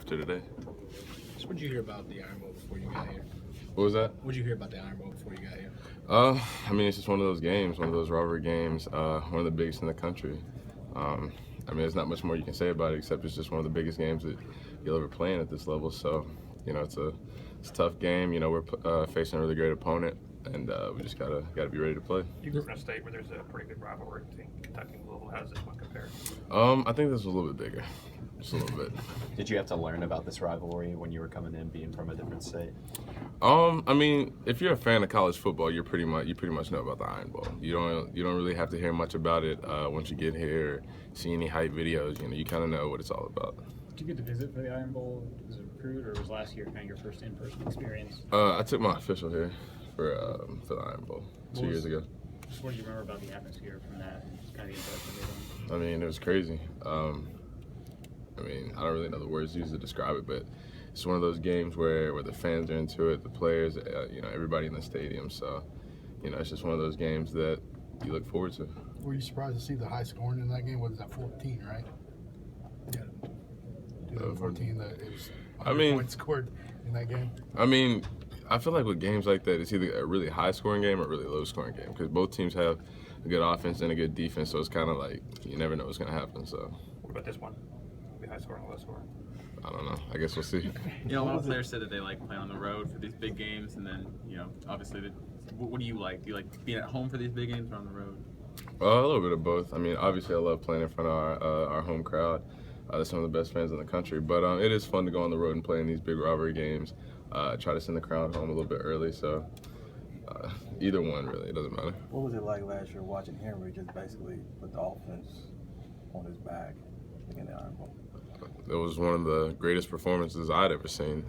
after today. So what did you hear about the Iron Bowl before you got here? What was that? What did you hear about the Iron Bowl before you got here? I mean, it's just one of those games, one of those rivalry games, one of the biggest in the country. I mean, there's not much more you can say about it except it's just one of the biggest games that you'll ever play in at this level. So, you know, it's a tough game. You know, we're facing a really great opponent, and we just gotta be ready to play. You grew up in a state where there's a pretty good rivalry between Kentucky and Louisville. How does this one compare? I think this was a little bit bigger, just a little bit. Did you have to learn about this rivalry when you were coming in, being from a different state? I mean, if you're a fan of college football, you pretty much know about the Iron Bowl. You don't really have to hear much about it once you get here, see any hype videos. You know, you kind of know what it's all about. Did you get to visit for the Iron Bowl as a recruit, or was last year kind of your first in-person experience? I took my official here for the Iron Bowl 2 years ago. Just what do you remember about the atmosphere from that? And just kind of the impression they I mean, it was crazy. I mean, I don't really know the words used to describe it, but it's one of those games where the fans are into it, the players, you know, everybody in the stadium. So, you know, it's just one of those games that you look forward to. Were you surprised to see the high scoring in that game? What is that, 14, right? Yeah, 2014. That it was 100 points scored in that game. I mean, I feel like with games like that, it's either a really high scoring game or a really low scoring game because both teams have a good offense and a good defense. So it's kind of like you never know what's going to happen. So. What about this one? Will be high scoring or low scoring? I don't know. I guess we'll see. You know, a lot of players said that they like playing on the road for these big games, and then, you know, obviously, what do you like? Do you like being at home for these big games or on the road? A little bit of both. I mean, obviously, I love playing in front of our home crowd. They're some of the best fans in the country. But it is fun to go on the road and play in these big rivalry games. Try to send the crowd home a little bit early. So either one, really, it doesn't matter. What was it like last year watching Henry just basically put the offense on his back in the Iron Bowl? It was one of the greatest performances I'd ever seen.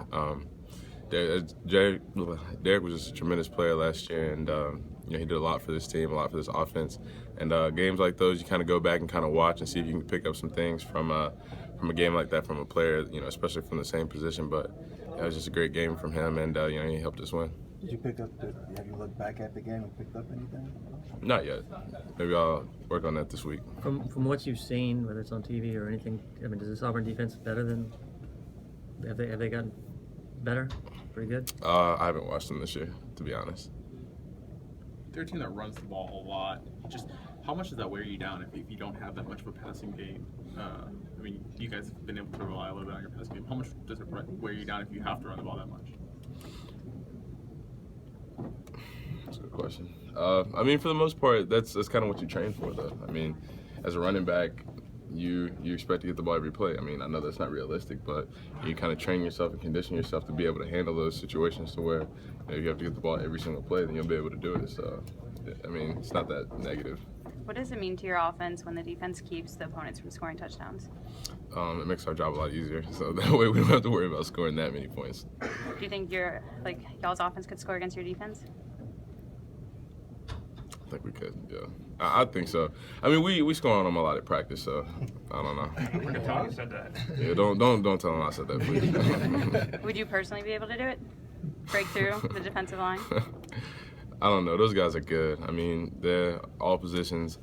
Derek was just a tremendous player last year, and you know, he did a lot for this team, a lot for this offense. And games like those, you kind of go back and kind of watch and see if you can pick up some things from a game like that from a player, you know, especially from the same position. But it was just a great game from him, and you know, he helped us win. Did you pick up? Have you looked back at the game and picked up anything? Not yet. Maybe I'll work on that this week. From what you've seen, whether it's on TV or anything, I mean, does this Auburn defense better than? Have they gotten better? Pretty good. I haven't watched them this year, to be honest. They're a team that runs the ball a lot. Just how much does that wear you down if you don't have that much of a passing game? I mean, you guys have been able to rely a little bit on your passing game. How much does it wear you down if you have to run the ball that much? That's a good question. I mean, for the most part, that's kind of what you train for, though. I mean, as a running back, you expect to get the ball every play. I mean, I know that's not realistic, but you kind of train yourself and condition yourself to be able to handle those situations to where, you know, you have to get the ball every single play, then you'll be able to do it. So, I mean, it's not that negative. What does it mean to your offense when the defense keeps the opponents from scoring touchdowns? It makes our job a lot easier, so that way we don't have to worry about scoring that many points. Do you think y'all's offense could score against your defense? I think we could, yeah. I think so. I mean, we score on them a lot at practice, so I don't know. I wouldn't tell you said that. Yeah, don't tell them I said that, please. Would you personally be able to do it? Break through the defensive line? I don't know. Those guys are good. I mean, they're all positions.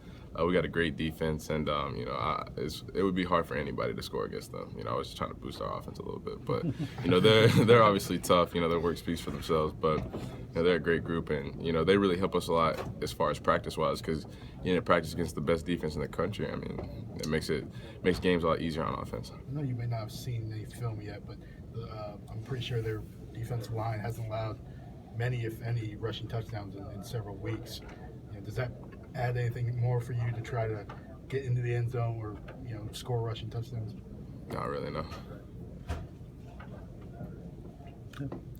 We got a great defense, and you know, it would be hard for anybody to score against them. You know, I was just trying to boost our offense a little bit, but you know, they're obviously tough. You know, their work speaks for themselves, but you know, they're a great group, and you know, they really help us a lot as far as practice-wise, because you know, practice against the best defense in the country. I mean, it makes games a lot easier on offense. I know you may not have seen any film yet, but I'm pretty sure their defensive line hasn't allowed many, if any, rushing touchdowns in several weeks. You know, does that add anything more for you to try to get into the end zone or, you know, score rushing touchdowns? Not really, no.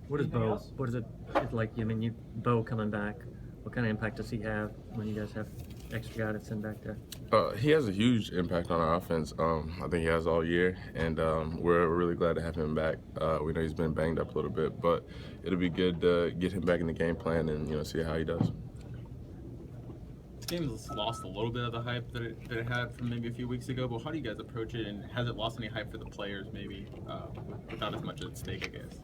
What is it like? I mean, Bo coming back. What kind of impact does he have when you guys have extra guy to send back there? He has a huge impact on our offense. I think he has all year, and we're really glad to have him back. We know he's been banged up a little bit, but it'll be good to get him back in the game plan and, you know, see how he does. This game has lost a little bit of the hype that it had from maybe a few weeks ago, but how do you guys approach it, and has it lost any hype for the players maybe without as much at stake, I guess?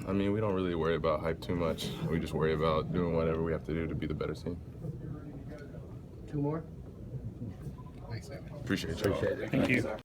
I mean, we don't really worry about hype too much. We just worry about doing whatever we have to do to be the better team. Two more? Thanks, Damien. Appreciate you. Thank you.